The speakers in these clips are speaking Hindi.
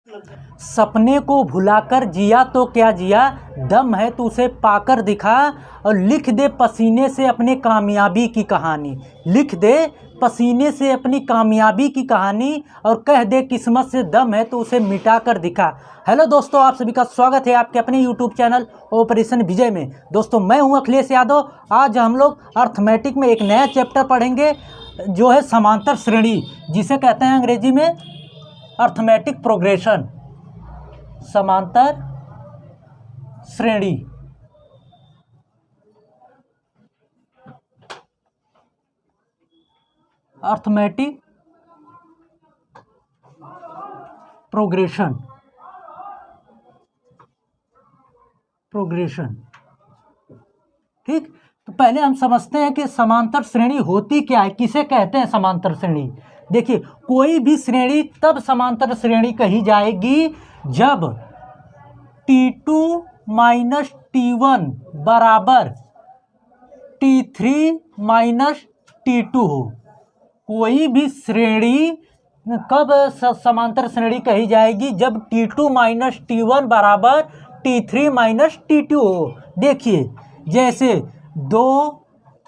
सपने को भुलाकर जिया तो क्या जिया, दम है तो उसे पाकर दिखा। और लिख दे पसीने से अपने कामयाबी की कहानी, लिख दे पसीने से अपनी कामयाबी की कहानी, और कह दे किस्मत से दम है तो उसे मिटा कर दिखा। हेलो दोस्तों, आप सभी का स्वागत है आपके अपने यूट्यूब चैनल ऑपरेशन विजय में। दोस्तों, मैं हूं अखिलेश यादव। आज हम लोग अर्थमेटिक में एक नया चैप्टर पढ़ेंगे जो है समांतर श्रेणी, जिसे कहते हैं अंग्रेजी में अर्थमेटिक प्रोग्रेशन, समांतर श्रेणी। अर्थमेटिक प्रोग्रेशन, ठीक। तो पहले हम समझते हैं कि समांतर श्रेणी होती क्या है, किसे कहते हैं समांतर श्रेणी। देखिए, कोई भी श्रेणी तब समांतर श्रेणी कही जाएगी जब T2 माइनस T1 बराबर T3 माइनस T2 हो। कोई भी श्रेणी कब समांतर श्रेणी कही जाएगी, जब T2 माइनस T1 बराबर T3 माइनस T2 हो। देखिए, जैसे 2,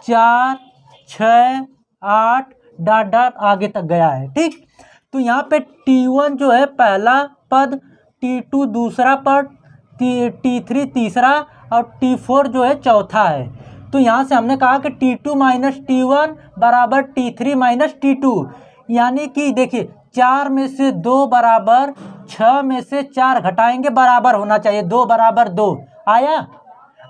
4, 6, 8 डॉट डॉट आगे तक गया है, ठीक। तो यहाँ पे T1 जो है पहला पद, T2 दूसरा पद, T3 तीसरा और T4 जो है चौथा है। तो यहाँ से हमने कहा कि T2 माइनस T1 बराबर T3 माइनस T2, यानी कि देखिए 4 में से 2 बराबर 6 में से 4 घटाएंगे बराबर होना चाहिए, 2 बराबर 2 आया।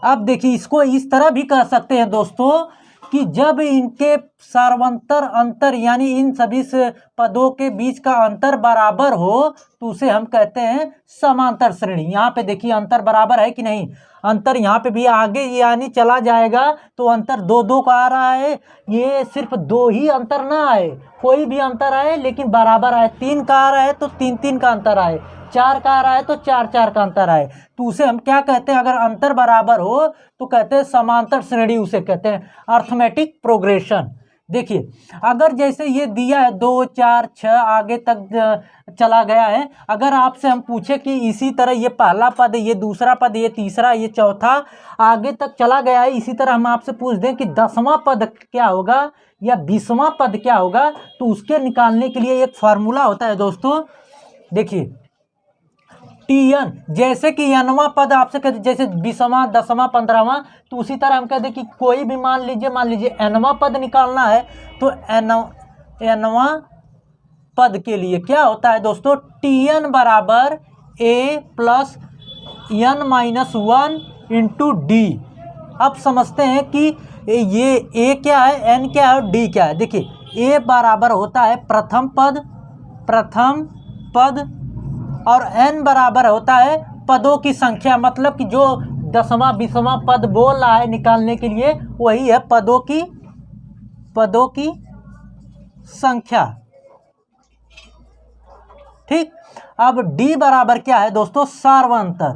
अब देखिए, इसको इस तरह भी कर सकते हैं दोस्तों कि जब इनके सार्वंतर अंतर यानी इन सभी पदों के बीच का अंतर बराबर हो तो उसे हम कहते हैं समांतर श्रेणी। यहाँ पे देखिए अंतर बराबर है कि नहीं, अंतर यहाँ पे भी आगे यानी चला जाएगा तो अंतर 2 2 का आ रहा है। ये सिर्फ 2 ही अंतर ना आए, कोई भी अंतर आए लेकिन बराबर आए। 3 का आ रहा है तो 3 3 का अंतर आए, 4 का आ रहा है तो 4 4 का अंतर आए। तो उसे हम क्या कहते हैं, अगर अंतर बराबर हो तो कहते हैं समांतर श्रेणी, उसे कहते हैं अर्थमेटिक प्रोग्रेशन। देखिए, अगर जैसे ये दिया है 2, 4, 6 आगे तक चला गया है, अगर आपसे हम पूछे कि इसी तरह ये पहला पद, ये दूसरा पद, ये तीसरा, ये चौथा आगे तक चला गया है, इसी तरह हम आपसे पूछ दें कि 10वां पद क्या होगा या 20वां पद क्या होगा, तो उसके निकालने के लिए एक फार्मूला होता है दोस्तों। देखिए, Tn, जैसे कि nवां पद आपसे कहते, जैसे 20वां, 10वां, 15वां, तो उसी तरह हम कहते कि कोई भी मान लीजिए nवां पद निकालना है तो nवां पद के लिए क्या होता है दोस्तों, Tn बराबर a plus n minus 1 into D. अब समझते हैं कि ये a क्या है, n क्या है और d क्या है। देखिए, a बराबर होता है प्रथम पद और n बराबर होता है पदों की संख्या, मतलब कि जो 10वां 20वां पद बोल रहा है निकालने के लिए वही है पदों की संख्या, ठीक। अब d बराबर क्या है दोस्तों, सार्वंतर।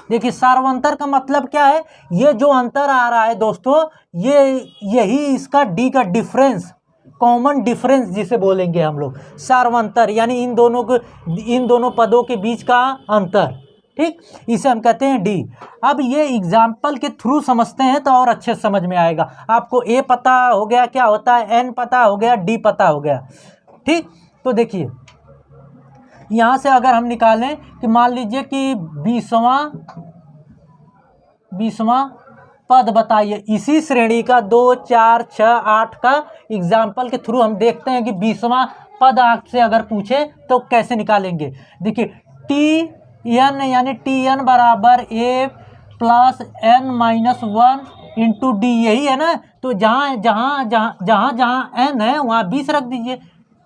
देखिए, सार्वंतर का मतलब क्या है, ये जो अंतर आ रहा है दोस्तों, यही इसका d का डिफरेंस, कॉमन डिफरेंस जिसे बोलेंगे हम लोग, सार्वंतर, यानी इन दोनों पदों के बीच का अंतर, ठीक। इसे हम कहते हैं डी। अब ये एग्जाम्पल के थ्रू समझते हैं तो और अच्छे समझ में आएगा। आपको ए पता हो गया क्या होता है, एन पता हो गया, डी पता हो गया, ठीक। तो देखिए, यहाँ से अगर हम निकालें कि मान लीजिए कि 20वां पद बताइए, इसी श्रेणी का 2, 4, 6, 8 का एग्जाम्पल के थ्रू हम देखते हैं कि 20वां पद आपसे अगर पूछे तो कैसे निकालेंगे। देखिए, Tn यानी Tn बराबर a plus n minus 1 into D, यही है ना। तो जहाँ n है वहाँ 20 रख दीजिए।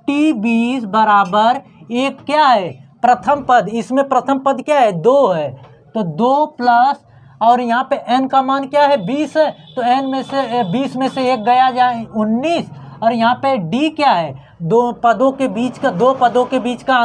T20 बराबर एक क्या है, प्रथम पद, इसमें प्रथम पद क्या है, 2 है, तो 2 प्लस, और यहाँ पे n का मान क्या है, 20 है, तो n में से 20 में से एक गया जाए 19, और यहाँ पे d क्या है, 2 पदों के बीच का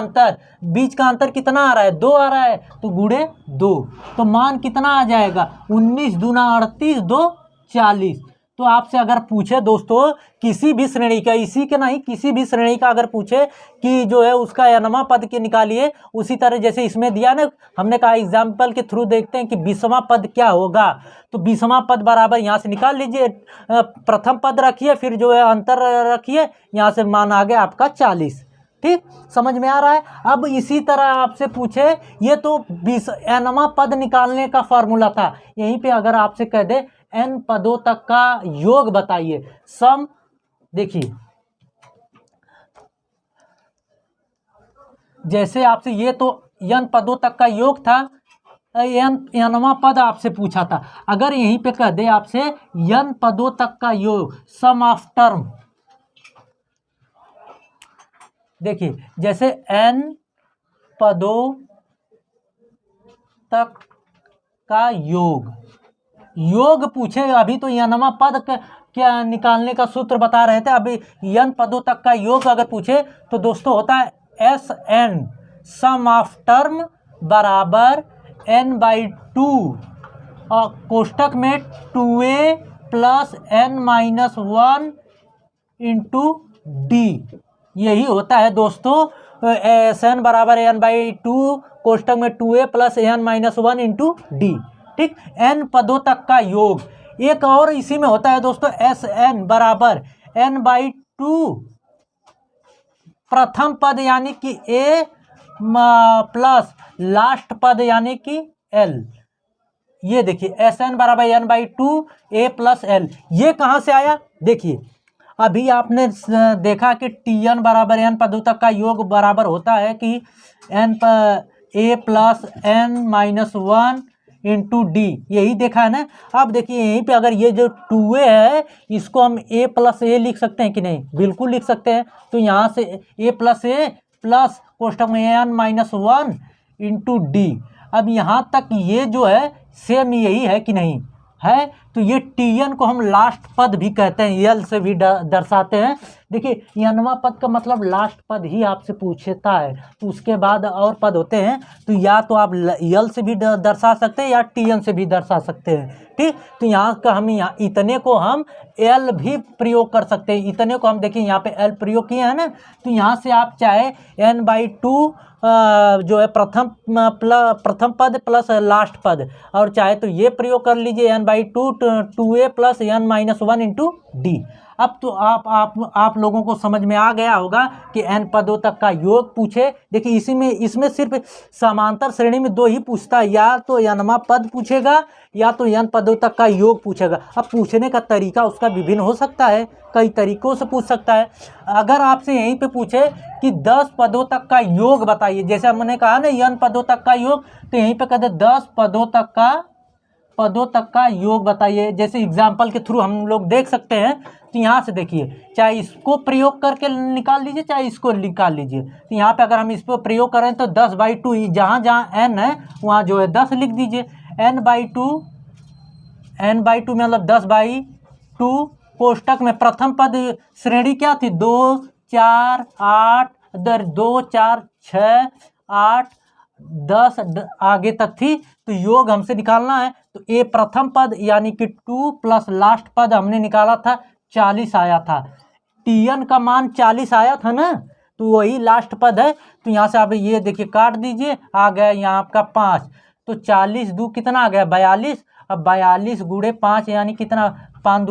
अंतर कितना आ रहा है, 2 आ रहा है, तो गुणे 2, तो मान कितना आ जाएगा, 19 दूना 38, 2 40। तो आपसे अगर पूछे दोस्तों किसी भी श्रेणी का, इसी के नहीं किसी भी श्रेणी का अगर पूछे कि जो है उसका n वां पद के निकालिए, उसी तरह जैसे इसमें दिया ना, हमने कहा एग्जाम्पल के थ्रू देखते हैं कि 20वां पद क्या होगा। तो 20वां पद बराबर यहाँ से निकाल लीजिए, प्रथम पद रखिए, फिर जो है अंतर रखिए, यहाँ से मान आ गया आपका 40। ठीक, समझ में आ रहा है। अब इसी तरह आपसे पूछे, ये तो 20वां पद निकालने का फॉर्मूला था, यहीं पे अगर आपसे कह दे n पदों तक का योग बताइए, सम, देखिए जैसे आपसे ये तो n पदों तक का योग था, n वां पद आपसे पूछा था, अगर यहीं पे कह दे आपसे n पदों तक का योग, सम ऑफ टर्म, देखिए जैसे n पदों तक का योग पूछे, अभी तो n वां पद क्या निकालने का सूत्र बता रहे थे, अभी n पदों तक का योग अगर पूछे तो दोस्तों होता है Sn, सम ऑफ टर्म बराबर n/2 और कोष्टक में 2a plus n-1 into D, यही होता है दोस्तों Sn बराबर n/2 कोष्टक में 2a plus n-1 into D. ठीक, n पदों तक का योग। एक और इसी में होता है दोस्तों Sn बराबर n/2 प्रथम पद यानी कि a प्लस लास्ट पद यानी कि l। ये देखिए Sn बराबर n/2 a प्लस l, ये कहाँ से आया? देखिए अभी आपने देखा कि Tn बराबर n पदों तक का योग बराबर होता है कि a plus n-1 into D, यही देखा है ना। अब देखिए यहीं पे अगर ये जो 2a है इसको हम a प्लस a लिख सकते हैं कि नहीं? बिल्कुल लिख सकते हैं। तो यहाँ से a प्लस a प्लस कोष्टक में n-1 इंटू डी। अब यहाँ तक ये जो है सेम यही है कि नहीं है, तो ये Tn को हम लास्ट पद भी कहते हैं, यल से भी दर्शाते हैं। देखिए n वां पद का मतलब लास्ट पद ही आपसे पूछता है, तो उसके बाद और पद होते हैं, तो या तो आप यल से भी दर्शा सकते हैं या Tn से भी दर्शा सकते हैं। ठीक, तो यहाँ का हम यहाँ इतने को हम एल भी प्रयोग कर सकते हैं। इतने को हम देखिए यहाँ पे एल प्रयोग किए हैं ना, तो यहाँ से आप चाहे n/2 जो है प्रथम पद प्लस लास्ट पद, और चाहे तो ये प्रयोग कर लीजिए n/2 2a plus n-1 into D. अब तो आप लोगों को समझ में आ गया होगा कि n पदों तक का योग पूछे। देखिए इसमें सिर्फ समांतर श्रेणी में दो ही पूछता है, या तो n वां पद पूछेगा या तो n पदों तक का योग पूछेगा। अब पूछने का तरीका उसका विभिन्न हो सकता है, कई तरीकों से पूछ सकता है। अगर आपसे यहीं पे पूछे कि 10 पदों तक का योग बताइए, जैसे हमने कहा ना n पदों तक का योग, तो यहीं पे कहते 10 पदों तक का योग बताइए। जैसे एग्जाम्पल के थ्रू हम लोग देख सकते हैं, तो यहाँ से देखिए चाहे इसको प्रयोग करके निकाल लीजिए चाहे इसको निकाल लीजिए। तो यहाँ पे अगर हम इस पर प्रयोग करें तो 10/2, जहाँ जहाँ n है वहाँ जो है 10 लिख दीजिए। n/2 मतलब 10/2 कोष्टक में प्रथम पद श्रेणी क्या थी? 2 4 8 2 4 6 8 10 आगे तक थी, तो योग हमसे निकालना है। तो ए प्रथम पद यानी कि 2 प्लस लास्ट पद हमने निकाला था 40 आया था। Tn का मान 40 आया था ना, तो वही लास्ट पद है। तो यहाँ से आप ये देखिए काट दीजिए, आ गया यहाँ आपका 5, तो 40 2 कितना आ गया? 42। अब 42 गुणे 5 यानी कितना? 5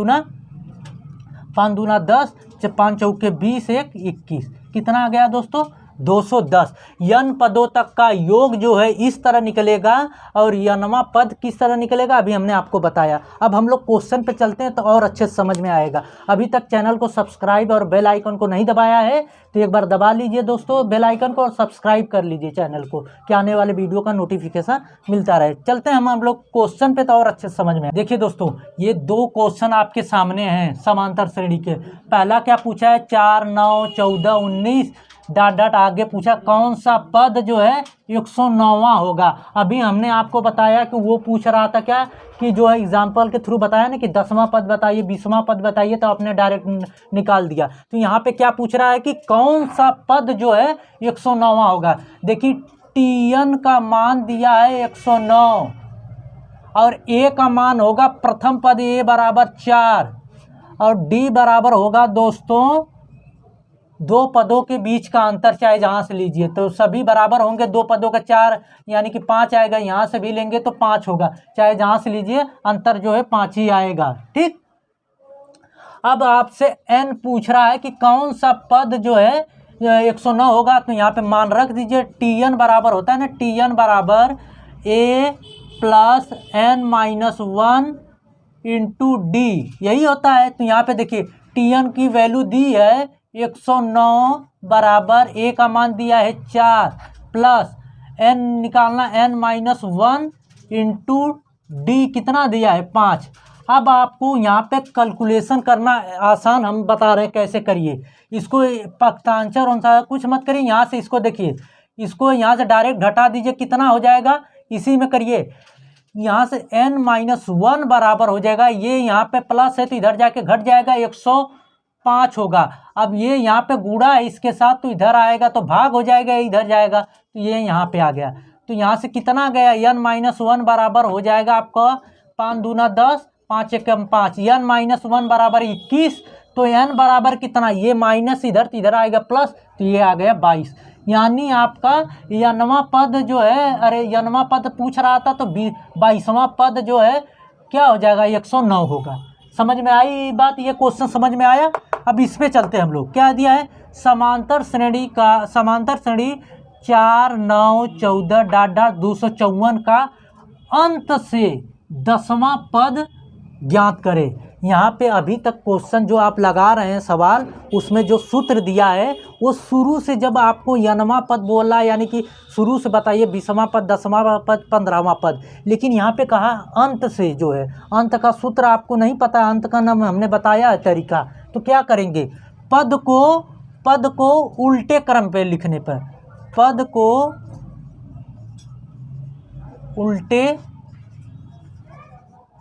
दूना 10, 5 चौके 20 1 21, कितना आ गया दोस्तों? 210। n पदों तक का योग जो है इस तरह निकलेगा, और n वां पद किस तरह निकलेगा अभी हमने आपको बताया। अब हम लोग क्वेश्चन पे चलते हैं तो और अच्छे से समझ में आएगा। अभी तक चैनल को सब्सक्राइब और बेल आइकन को नहीं दबाया है तो एक बार दबा लीजिए दोस्तों बेल आइकन को, और सब्सक्राइब कर लीजिए चैनल को कि आने वाले वीडियो का नोटिफिकेशन मिलता रहे। चलते हैं हम लोग क्वेश्चन पे तो और अच्छे से समझ में। देखिए दोस्तों ये 2 क्वेश्चन आपके सामने हैं समांतर श्रेणी के। पहला क्या पूछा है? 4 9 14 19 डॉट डॉट आगे पूछा कौन सा पद जो है 109वां होगा। अभी हमने आपको बताया कि वो पूछ रहा था क्या कि जो है एग्जाम्पल के थ्रू बताया ना कि 10वां पद बताइए 20वां पद बताइए, तो आपने डायरेक्ट निकाल दिया। तो यहाँ पे क्या पूछ रहा है कि कौन सा पद जो है 109वां होगा। देखिए Tn का मान दिया है 109 और a का मान होगा प्रथम पद a बराबर 4, और डी बराबर होगा दोस्तों दो पदों के बीच का अंतर, चाहे जहाँ से लीजिए तो सभी बराबर होंगे। दो पदों का 4 यानी कि 5 आएगा, यहाँ से भी लेंगे तो 5 होगा, चाहे जहाँ से लीजिए अंतर जो है 5 ही आएगा। ठीक, अब आपसे n पूछ रहा है कि कौन सा पद जो है 109 होगा, तो यहाँ पे मान रख दीजिए Tn बराबर होता है ना, Tn बराबर a plus n-1 into D, यही होता है। तो यहाँ पे देखिए Tn की वैल्यू दी है 109 बराबर a का मान दिया है 4 प्लस n निकालना n-1 इंटू डी कितना दिया है 5। अब आपको यहाँ पे कैलकुलेशन करना आसान हम बता रहे हैं कैसे करिए। इसको पक्षांतर अनुसार कुछ मत करिए, यहाँ से इसको देखिए, इसको यहाँ से डायरेक्ट घटा दीजिए, कितना हो जाएगा इसी में करिए। यहाँ से n-1 बराबर हो जाएगा, ये यहाँ पे प्लस है तो इधर जाके घट जाएगा 105 होगा। अब ये यहाँ पे गुणा है इसके साथ तो इधर आएगा तो भाग हो जाएगा, इधर जाएगा तो ये यहाँ पे आ गया। तो यहाँ से कितना गया n-1 बराबर हो जाएगा आपका 5 दूना 10 5 एकम 5, n-1 बराबर 21। तो n बराबर कितना, ये माइनस इधर तो इधर आएगा प्लस, तो ये आ गया 22। यानी आपका यनवा पद जो है, अरे यनवा पद पूछ रहा था तो 22वां पद जो है क्या हो जाएगा 109 होगा। समझ में आई बात, ये क्वेश्चन समझ में आया। अब इस पे चलते हैं हम लोग, क्या दिया है समांतर श्रेणी 4 9 14 254 का अंत से 10वां पद ज्ञात करें। यहाँ पे अभी तक क्वेश्चन जो आप लगा रहे हैं सवाल, उसमें जो सूत्र दिया है वो शुरू से, जब आपको यनवा पद बोला यानी कि शुरू से बताइए 20वां पद 10वां पद 15वां पद, लेकिन यहाँ पे कहा अंत से जो है, अंत का सूत्र आपको नहीं पता, अंत का नाम हमने बताया है तरीका। तो क्या करेंगे, पद को उल्टे क्रम पे लिखने पर, पद को उल्टे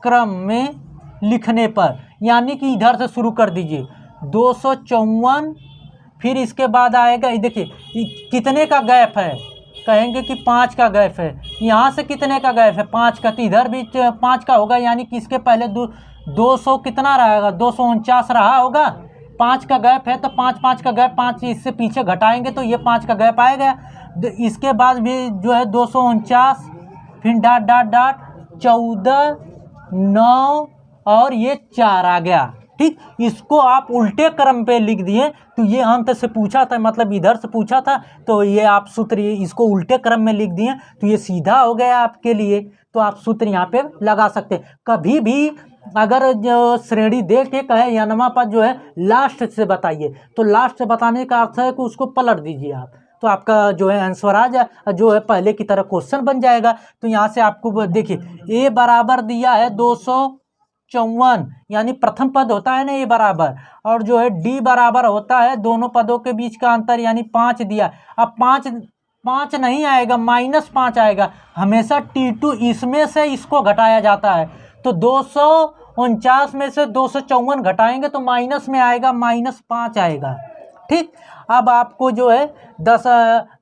क्रम में लिखने पर, यानी कि इधर से शुरू कर दीजिए 254, फिर इसके बाद आएगा, देखिए कितने का गैप है, कहेंगे कि 5 का गैप है। यहाँ से कितने का गैप है 5 का, तो इधर भी 5 का होगा, यानी कि इसके पहले 200 कितना रहेगा 249 रहा होगा। 5 का गैप है तो 5 का गैप, 5 इससे पीछे घटाएंगे तो ये 5 का गैप आएगा। इसके बाद भी जो है 249, फिर डॉट 14 9 और ये 4 आ गया। ठीक, इसको आप उल्टे क्रम पे लिख दिए तो ये अंत से पूछा था, मतलब इधर से पूछा था, तो ये आप सूत्र इसको उल्टे क्रम में लिख दिए तो ये सीधा हो गया आपके लिए। तो आप सूत्र यहाँ पे लगा सकते हैं। कभी भी अगर जो श्रेणी दे के कहे यनवा पद जो है लास्ट से बताइए, तो लास्ट से बताने का अर्थ है कि उसको पलट दीजिए आप, तो आपका जो है आंसर आ जाए, जो है पहले की तरह क्वेश्चन बन जाएगा। तो यहाँ से आपको देखिए ए बराबर दिया है 254, यानी प्रथम पद होता है ना ए बराबर, और जो है डी बराबर होता है दोनों पदों के बीच का अंतर, यानी 5 दिया। अब 5 नहीं आएगा, -5 आएगा। हमेशा T2 इसमें से इसको घटाया जाता है, तो 249 में से 254 घटाएंगे तो माइनस में आएगा, -5 आएगा। ठीक, अब आपको जो है 10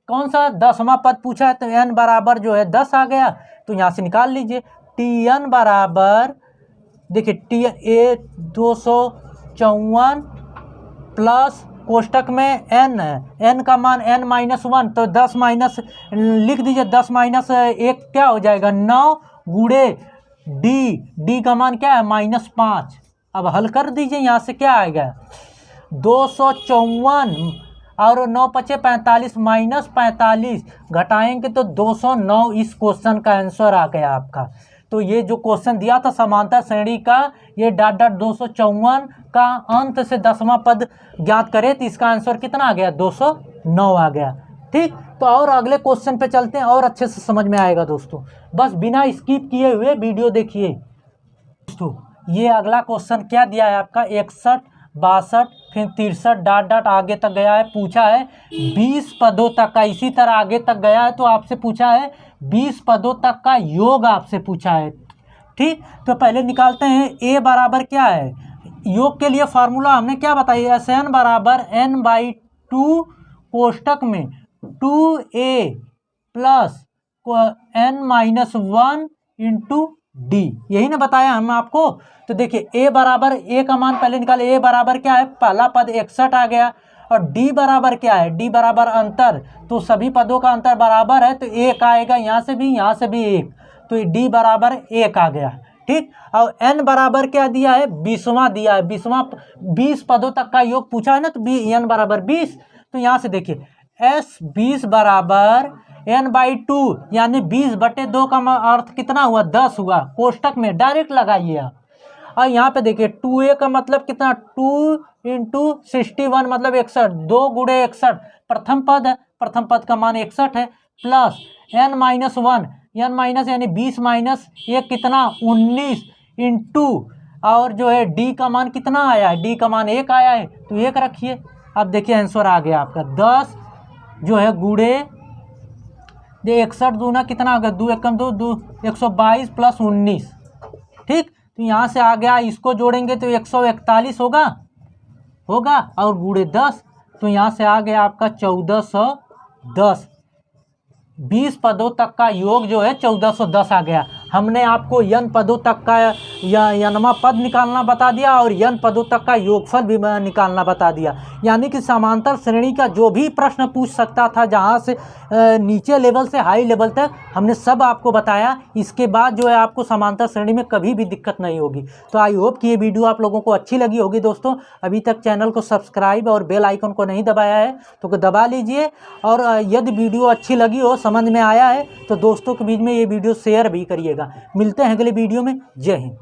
कौन सा 10वां पद पूछा है, तो n बराबर जो है 10 आ गया, तो यहाँ से निकाल लीजिए Tn बराबर, देखिए T 254 प्लस कोष्टक में n है, n का मान n-1, तो 10 माइनस लिख दीजिए, 10 माइनस 1 क्या हो जाएगा 9 गुणे d का मान क्या है -5। अब हल कर दीजिए, यहाँ से क्या आएगा 254 और 9 पचे 45, -45 घटाएंगे तो 209 इस क्वेश्चन का आंसर आ गया आपका। तो ये जो क्वेश्चन दिया था समांतर श्रेणी का, ये डॉट 254 का अंत से 10वां पद ज्ञात करे, तो इसका आंसर कितना आ गया 209 आ गया। ठीक, तो और अगले क्वेश्चन पे चलते हैं और अच्छे से समझ में आएगा दोस्तों, बस बिना स्किप किए हुए वीडियो देखिए। दोस्तों ये अगला क्वेश्चन क्या दिया है आपका 61 62 फिर 63 डॉट आगे तक गया है, पूछा है 20 पदों तक का, इसी तरह आगे तक गया है तो आपसे पूछा है 20 पदों तक का योग आपसे पूछा है। ठीक, तो पहले निकालते हैं ए बराबर क्या है, योग के लिए फार्मूला हमने क्या बताया, Sn बराबर n/2 कोष्टक में 2a plus n-1 into D, यही ना बताया हम आपको। तो देखिए ए बराबर, ए का मान पहले निकाले, ए बराबर क्या है, पहला पद 61 आ गया, और डी बराबर क्या है, डी बराबर अंतर, तो सभी पदों का अंतर बराबर है, तो 1 आएगा, यहाँ से भी 1, तो डी बराबर 1 आ गया। ठीक, और एन बराबर क्या दिया है, 20वां दिया है, 20 पदों तक का योग पूछा है ना, तो एन बराबर 20। तो यहाँ से देखिए एस 20 बराबर n/2, यानी 20/2 का अर्थ कितना हुआ, 10 हुआ। कोष्टक में डायरेक्ट लगाइए आप। और यहाँ पे देखिए 2a का मतलब कितना, 2 × 61 मतलब 61, 2 × 61 प्रथम पद है, प्रथम पद का मान 61 है, प्लस n-1, n माइनस यानी 20 माइनस 1 कितना 19 इंटू, और जो है डी का मान कितना आया है, डी का मान 1 आया है, तो 1 रखिए। अब देखिए आंसर आ गया आपका 10 जो है गुड़े 61 दूना कितना आ गया, 2 एकम 2 122 प्लस 19। ठीक, तो यहाँ से आ गया, इसको जोड़ेंगे तो 141 होगा और गुड़े 10, तो यहाँ से आ गया आपका 1410। 20 पदों तक का योग जो है 1410 आ गया। हमने आपको n पदों तक का या नवा पद निकालना बता दिया और n पदों तक का योगफल भी निकालना बता दिया। यानी कि समांतर श्रेणी का जो भी प्रश्न पूछ सकता था, जहाँ से नीचे लेवल से हाई लेवल तक हमने सब आपको बताया। इसके बाद जो है आपको समांतर श्रेणी में कभी भी दिक्कत नहीं होगी। तो आई होप कि ये वीडियो आप लोगों को अच्छी लगी होगी। दोस्तों, अभी तक चैनल को सब्सक्राइब और बेल आइकन को नहीं दबाया है तो दबा लीजिए, और यदि वीडियो अच्छी लगी हो, समझ में आया है, तो दोस्तों के बीच में ये वीडियो शेयर भी करिएगा। मिलते हैं अगले वीडियो में। जय हिंद।